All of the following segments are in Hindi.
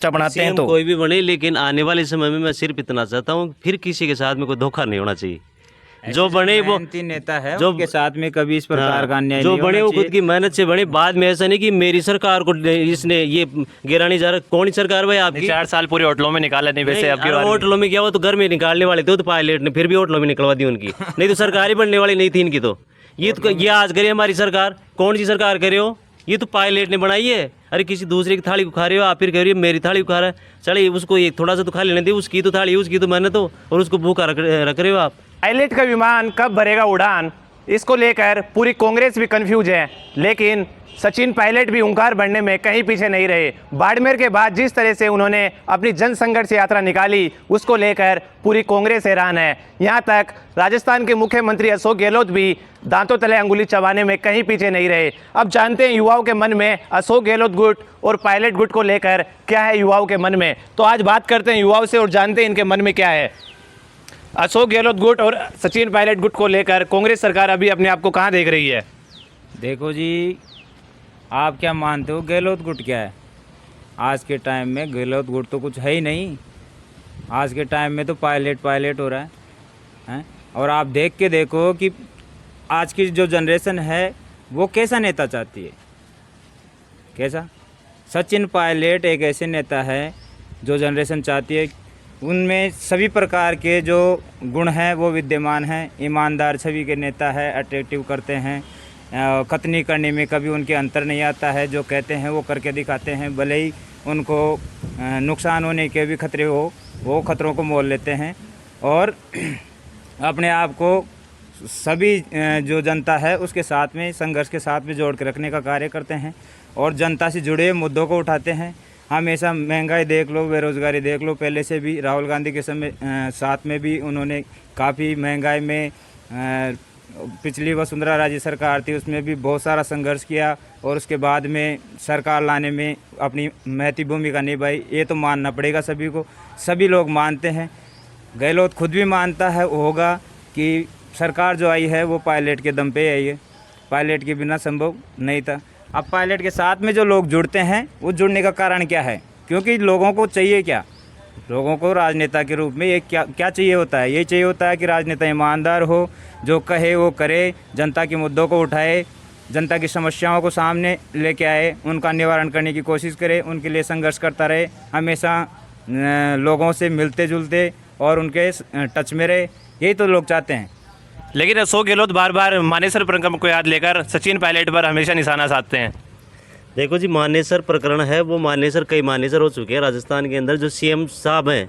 बनाते हैं। तो कोई भी बने, लेकिन आने वाले समय में मैं सिर्फ इतना चाहता हूँ, फिर किसी के साथ में कोई धोखा नहीं होना चाहिए। जो बने वो नेता है, जो उनके साथ में कभी इस प्रकार का अन्याय जो नहीं बने होना वो चाहिए। खुद की मेहनत से बने। बाद में ऐसा नहीं कि मेरी सरकार को इसने ये गिराने जा रहा। कौन सी सरकार भाई आपकी? 4 साल पूरे होटलों में निकाला नहीं वैसे अब होटलों में क्या हुआ, तो घर में निकालने वाले थे, तो पायलट ने फिर भी होटलों में निकलवा दी उनकी। नहीं तो सरकार ही बनने वाली नहीं थी इनकी। तो ये आज करे हमारी सरकार। कौन सी सरकार करे हो? ये तो पायलट ने बनाई है। अरे किसी दूसरे की थाली को खा रहे हो आप, फिर कह रही हो मेरी थाली को खा रहा है। चलिए उसको एक थोड़ा सा तो खा लेने दे, उसकी तो थाली, उसकी तो मेहनत हो, और उसको भूखा रख रहे हो आप। पायलट का विमान कब भरेगा उड़ान, इसको लेकर पूरी कांग्रेस भी कंफ्यूज है। लेकिन सचिन पायलट भी ओंकार भरने में कहीं पीछे नहीं रहे। बाड़मेर के बाद जिस तरह से उन्होंने अपनी जन संघर्ष यात्रा निकाली, उसको लेकर पूरी कांग्रेस हैरान है। यहाँ तक राजस्थान के मुख्यमंत्री अशोक गहलोत भी दांतों तले अंगुली चबाने में कहीं पीछे नहीं रहे। अब जानते हैं युवाओं के मन में अशोक गहलोत गुट और पायलट गुट को लेकर क्या है युवाओं के मन में। तो आज बात करते हैं युवाओं से और जानते हैं इनके मन में क्या है। अशोक गहलोत गुट और सचिन पायलट गुट को लेकर कांग्रेस सरकार अभी अपने आप को कहाँ देख रही है? देखो जी, आप क्या मानते हो गहलोत गुट क्या है? आज के टाइम में गहलोत गुट तो कुछ है ही नहीं। आज के टाइम में तो पायलट हो रहा है। और आप देख के देखो कि आज की जो जनरेशन है वो कैसा नेता चाहती है। कैसा? सचिन पायलट एक ऐसे नेता है जो जनरेशन चाहती है। उनमें सभी प्रकार के जो गुण हैं वो विद्यमान हैं। ईमानदार छवि के नेता है, अट्रैक्टिव करते हैं। कथनी करने में कभी उनके अंतर नहीं आता है। जो कहते हैं वो करके दिखाते हैं। भले ही उनको नुकसान होने के भी खतरे हो, वो खतरों को मोल लेते हैं और अपने आप को सभी जो जनता है उसके साथ में, संघर्ष के साथ में जोड़ के रखने का कार्य करते हैं और जनता से जुड़े मुद्दों को उठाते हैं। हमेशा महंगाई देख लो, बेरोज़गारी देख लो, पहले से भी राहुल गांधी के समय साथ में भी उन्होंने काफ़ी महंगाई में, पिछली वसुंधरा राजे सरकार थी उसमें भी बहुत सारा संघर्ष किया और उसके बाद में सरकार लाने में अपनी महती भूमिका निभाई। ये तो मानना पड़ेगा सभी को, सभी लोग मानते हैं। गहलोत खुद भी मानता है होगा कि सरकार जो आई है वो पायलट के दम पे आई है, पायलट के बिना संभव नहीं था। अब पायलट के साथ में जो लोग जुड़ते हैं वो जुड़ने का कारण क्या है? क्योंकि लोगों को चाहिए क्या? लोगों को राजनेता के रूप में ये क्या चाहिए होता है? ये चाहिए होता है कि राजनेता ईमानदार हो, जो कहे वो करे, जनता के मुद्दों को उठाए, जनता की समस्याओं को सामने लेके आए, उनका निवारण करने की कोशिश करे, उनके लिए संघर्ष करता रहे, हमेशा लोगों से मिलते जुलते और उनके टच में रहे। यही तो लोग चाहते हैं। लेकिन अशोक गहलोत बार बार मानेसर प्रकरण को याद लेकर सचिन पायलट पर हमेशा निशाना साधते हैं। देखो जी, मानेसर प्रकरण है, वो मानेसर कई मानेसर हो चुके हैं राजस्थान के अंदर। जो सीएम साहब हैं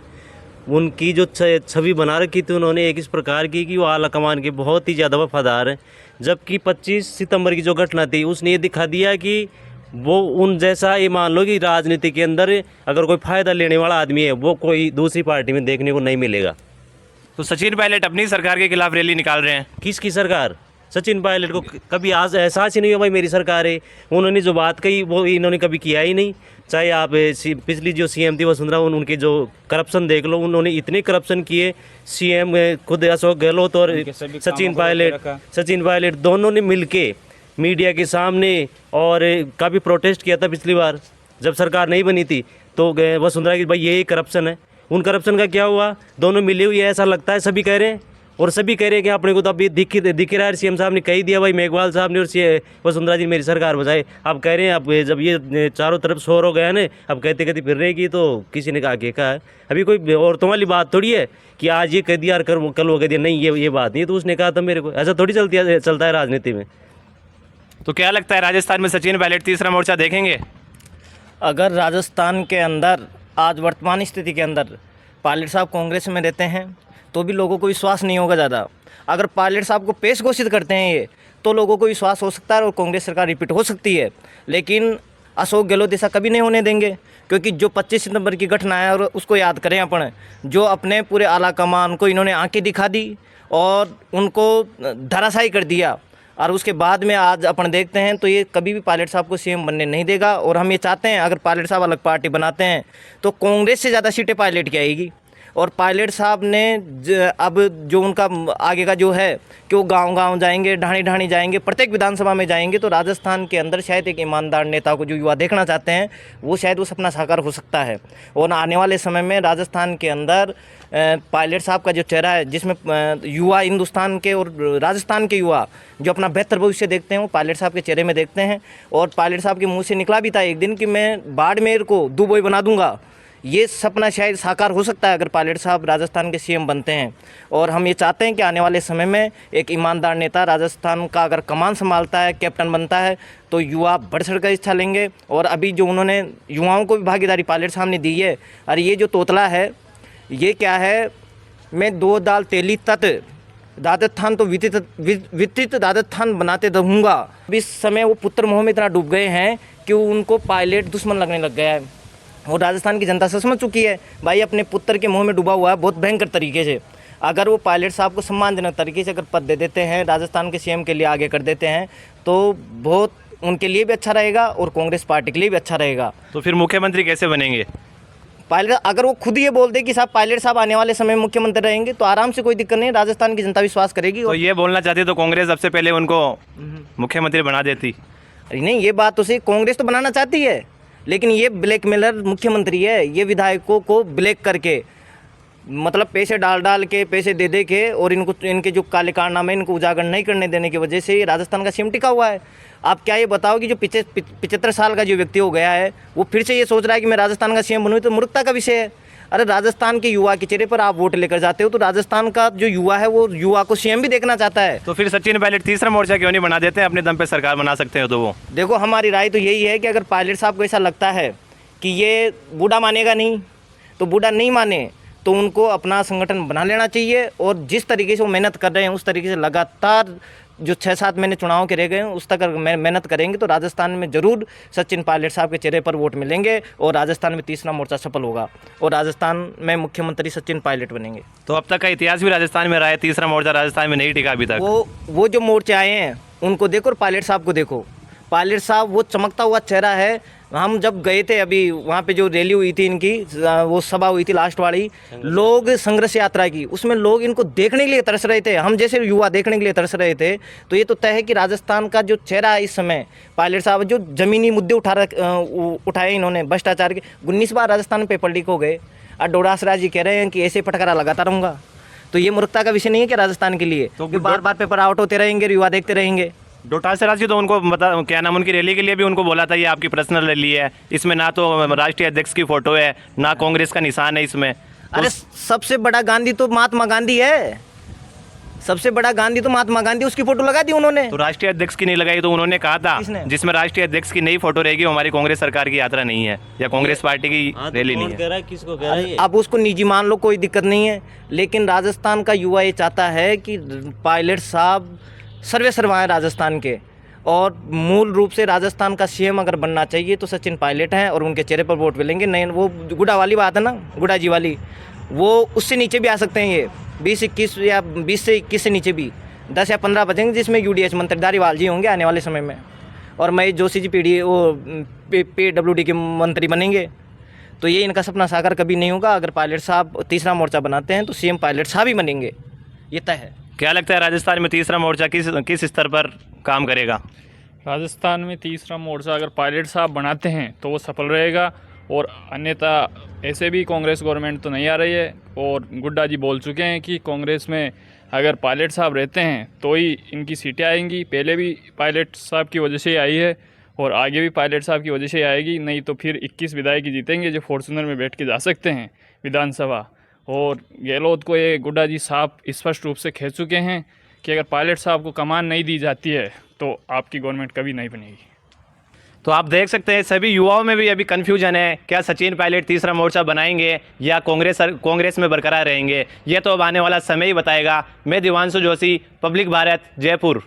उनकी जो छवि बना रखी थी उन्होंने एक इस प्रकार की कि वो आला कमान के बहुत ही ज़्यादा वफादार हैं। जबकि 25 सितंबर की जो घटना थी उसने ये दिखा दिया कि वो उन जैसा, ये मान लो कि राजनीति के अंदर अगर कोई फ़ायदा लेने वाला आदमी है वो कोई दूसरी पार्टी में देखने को नहीं मिलेगा। तो सचिन पायलट अपनी सरकार के खिलाफ रैली निकाल रहे हैं। किसकी सरकार? सचिन पायलट को कभी आज एहसास ही नहीं हुआ भाई मेरी सरकार है। उन्होंने जो बात कही वो इन्होंने कभी किया ही नहीं। चाहे आप पिछली जो सीएम थी वसुंधरा, उनके जो करप्शन देख लो, उन्होंने इतने करप्शन किए। सीएम खुद अशोक गहलोत और सचिन पायलट दोनों ने मिलके मीडिया के सामने और काफ़ी प्रोटेस्ट किया था पिछली बार जब सरकार नहीं बनी थी। तो वसुंधरा की भाई यही करप्शन है। उन करप्शन का क्या हुआ? दोनों मिले हुए ऐसा लगता है, सभी कह रहे हैं और सभी कह रहे हैं कि अपने को तो अभी दिख रहा है। सीएम साहब ने कही दिया भाई, मेघवाल साहब ने और वसुंधरा जी मेरी सरकार बचाए। अब कह रहे हैं, अब जब ये चारों तरफ शोर हो गया ना, अब कहते कहते फिर रहे कि तो किसी ने आगे कहा है। अभी कोई औरतों वाली बात थोड़ी है कि आज ये कह दिया और कल वो कह दिया। नहीं, ये बात नहीं है। तो उसने कहा था मेरे को, ऐसा थोड़ी चलता है राजनीति में। तो क्या लगता है राजस्थान में सचिन पायलट तीसरा मोर्चा देखेंगे? अगर राजस्थान के अंदर आज वर्तमान स्थिति के अंदर पायलट साहब कांग्रेस में रहते हैं तो भी लोगों को विश्वास नहीं होगा ज़्यादा। अगर पायलट साहब को पेश घोषित करते हैं ये, तो लोगों को विश्वास हो सकता है और कांग्रेस सरकार रिपीट हो सकती है। लेकिन अशोक गहलोत ऐसा कभी नहीं होने देंगे, क्योंकि जो 25 सितंबर की घटना है और उसको याद करें अपन, जो अपने पूरे आला कमान को इन्होंने आंखें दिखा दी और उनको धराशायी कर दिया। और उसके बाद में आज अपन देखते हैं तो ये कभी भी पायलट साहब को सीएम बनने नहीं देगा। और हम ये चाहते हैं अगर पायलट साहब अलग पार्टी बनाते हैं तो कांग्रेस से ज़्यादा सीटें पायलट की आएगी। और पायलट साहब ने अब जो उनका आगे का जो है कि वो गांव-गांव जाएंगे, ढाणी-ढाणी जाएंगे, प्रत्येक विधानसभा में जाएंगे, तो राजस्थान के अंदर शायद एक ईमानदार नेता को जो युवा देखना चाहते हैं वो शायद वो सपना साकार हो सकता है। और आने वाले समय में राजस्थान के अंदर पायलट साहब का जो चेहरा है, जिसमें युवा हिंदुस्तान के और राजस्थान के युवा जो अपना बेहतर भविष्य देखते हैं वो पायलट साहब के चेहरे में देखते हैं। और पायलट साहब के मुंह से निकला भी था एक दिन कि मैं बाड़मेर को दुबई बना दूंगा। ये सपना शायद साकार हो सकता है अगर पायलट साहब राजस्थान के सीएम बनते हैं। और हम ये चाहते हैं कि आने वाले समय में एक ईमानदार नेता राजस्थान का अगर कमान संभालता है, कैप्टन बनता है, तो युवा बढ़ चढ़ कर हिस्सा लेंगे। और अभी जो उन्होंने युवाओं को भी भागीदारी पायलट साहब ने दी है, और ये जो तोतला है ये क्या है, मैं 2 दाल तेली तत दादत्थान तो वितरित दादत्थान बनाते रहूँगा। अभी इस समय वो पुत्र मोह में इतना डूब गए हैं कि उनको पायलट दुश्मन लगने लग गया है। और राजस्थान की जनता समझ चुकी है भाई अपने पुत्र के मुंह में डूबा हुआ है बहुत भयंकर तरीके से। अगर वो पायलट साहब को सम्मानजनक तरीके से अगर पद दे देते हैं, राजस्थान के सीएम के लिए आगे कर देते हैं, तो बहुत उनके लिए भी अच्छा रहेगा और कांग्रेस पार्टी के लिए भी अच्छा रहेगा। तो फिर मुख्यमंत्री कैसे बनेंगे? पायलट अगर वो खुद ये बोल दे कि साहब पायलट साहब आने वाले समय में मुख्यमंत्री रहेंगे तो आराम से कोई दिक्कत नहीं, राजस्थान की जनता विश्वास करेगी। तो ये बोलना चाहती तो कांग्रेस सबसे पहले उनको मुख्यमंत्री बना देती। अरे नहीं, ये बात तो सही, कांग्रेस तो बनाना चाहती है, लेकिन ये ब्लैकमेलर मुख्यमंत्री है। ये विधायकों को ब्लैक करके, मतलब पैसे डाल के, पैसे दे दे के, और इनको इनके जो काले कारनामे इनको उजागर नहीं करने देने की वजह से ये राजस्थान का सीएम टिका हुआ है। आप क्या ये बताओ कि जो 75 साल का जो व्यक्ति हो गया है वो फिर से ये सोच रहा है कि मैं राजस्थान का सीएम बनूँ, तो मूर्खता का विषय है। अरे राजस्थान के युवा के चेहरे पर आप वोट लेकर जाते हो, तो राजस्थान का जो युवा है वो युवा को सीएम भी देखना चाहता है। तो फिर सचिन पायलट तीसरा मोर्चा क्यों नहीं बना देते? अपने दम पे सरकार बना सकते हो तो वो। देखो, हमारी राय तो यही है कि अगर पायलट साहब को ऐसा लगता है कि ये बूढ़ा मानेगा नहीं, तो बूढ़ा नहीं माने तो उनको अपना संगठन बना लेना चाहिए। और जिस तरीके से वो मेहनत कर रहे हैं उस तरीके से लगातार जो 6-7 महीने चुनाव के रह गए हैं उस तक अगर मेहनत करेंगे तो राजस्थान में ज़रूर सचिन पायलट साहब के चेहरे पर वोट मिलेंगे और राजस्थान में तीसरा मोर्चा सफल होगा और राजस्थान में मुख्यमंत्री सचिन पायलट बनेंगे। तो अब तक का इतिहास भी राजस्थान में रहा है, तीसरा मोर्चा राजस्थान में नहीं टिका अभी तक। वो जो मोर्चे आए हैं उनको देखो और पायलट साहब को देखो। पायलट साहब वो चमकता हुआ चेहरा है। हम जब गए थे अभी वहाँ पे जो रैली हुई थी इनकी, वो सभा हुई थी लास्ट वाली, लोग संघर्ष यात्रा की, उसमें लोग इनको देखने के लिए तरस रहे थे। हम जैसे युवा देखने के लिए तरस रहे थे। तो ये तो तय है कि राजस्थान का जो चेहरा है इस समय, पायलट साहब जो ज़मीनी मुद्दे उठाए इन्होंने, भ्रष्टाचार के 19 बार राजस्थान में पेपर लीक हो गए और डोडासरा जी कह रहे हैं कि ऐसे फटकारा लगाता रहूँगा। तो ये मूर्खता का विषय नहीं है कि राजस्थान के लिए तो बार बार पेपर आउट होते रहेंगे, युवा देखते रहेंगे। डोटासरा जी तो उनको बता, क्या नाम, उनकी रैली के लिए भी उनको बोला था ये आपकी पर्सनल रैली है, इसमें ना तो राष्ट्रीय अध्यक्ष की फोटो है ना कांग्रेस का निशान है इसमें। अरे सबसे बड़ा गांधी तो महात्मा गांधी है, सबसे बड़ा गांधी तो महात्मा गांधी, उसकी फोटो लगा दी उन्होंने। तो राष्ट्रीय अध्यक्ष की नहीं लगाई तो उन्होंने कहा था किसने? जिसमें राष्ट्रीय अध्यक्ष की नई फोटो रहेगी हमारी कांग्रेस सरकार की यात्रा नहीं है या कांग्रेस पार्टी की रैली नहीं है। किसको कह रहा है? अब उसको निजी मान लो, कोई दिक्कत नहीं है, लेकिन राजस्थान का युवा ये चाहता है कि पायलट साहब सर्वे सर्वा हैं राजस्थान के, और मूल रूप से राजस्थान का सीएम अगर बनना चाहिए तो सचिन पायलट हैं और उनके चेहरे पर वोट मिलेंगे। नहीं, वो गुड़ा वाली बात है ना, गुड़ा जी वाली, वो उससे नीचे भी आ सकते हैं। ये 20-21 या 20 से 21 से नीचे भी 10 या 15 बचेंगे जिसमें यूडीएच मंत्री धारीवाल जी होंगे आने वाले समय में, और महेश जोशी जी PWD के मंत्री बनेंगे। तो ये इनका सपना साकार कभी नहीं होगा। अगर पायलट साहब तीसरा मोर्चा बनाते हैं तो सीएम पायलट साहब ही बनेंगे, ये तय है। क्या लगता है राजस्थान में तीसरा मोर्चा किस स्तर पर काम करेगा? राजस्थान में तीसरा मोर्चा अगर पायलट साहब बनाते हैं तो वो सफल रहेगा, और अन्यथा ऐसे भी कांग्रेस गवर्नमेंट तो नहीं आ रही है, और गुड्डा जी बोल चुके हैं कि कांग्रेस में अगर पायलट साहब रहते हैं तो ही इनकी सीटें आएंगी। पहले भी पायलट साहब की वजह से ही आई है और आगे भी पायलट साहब की वजह से ही आएगी, नहीं तो फिर 21 विधायक जीतेंगे जो फॉर्चूनर में बैठ के जा सकते हैं विधानसभा। और गहलोत को ये गुड्डा जी साहब स्पष्ट रूप से कह चुके हैं कि अगर पायलट साहब को कमान नहीं दी जाती है तो आपकी गवर्नमेंट कभी नहीं बनेगी। तो आप देख सकते हैं सभी युवाओं में भी अभी कन्फ्यूजन है, क्या सचिन पायलट तीसरा मोर्चा बनाएंगे या कांग्रेस में बरकरार रहेंगे? ये तो अब आने वाला समय ही बताएगा। मैं दिवांशु जोशी, पब्लिक भारत, जयपुर।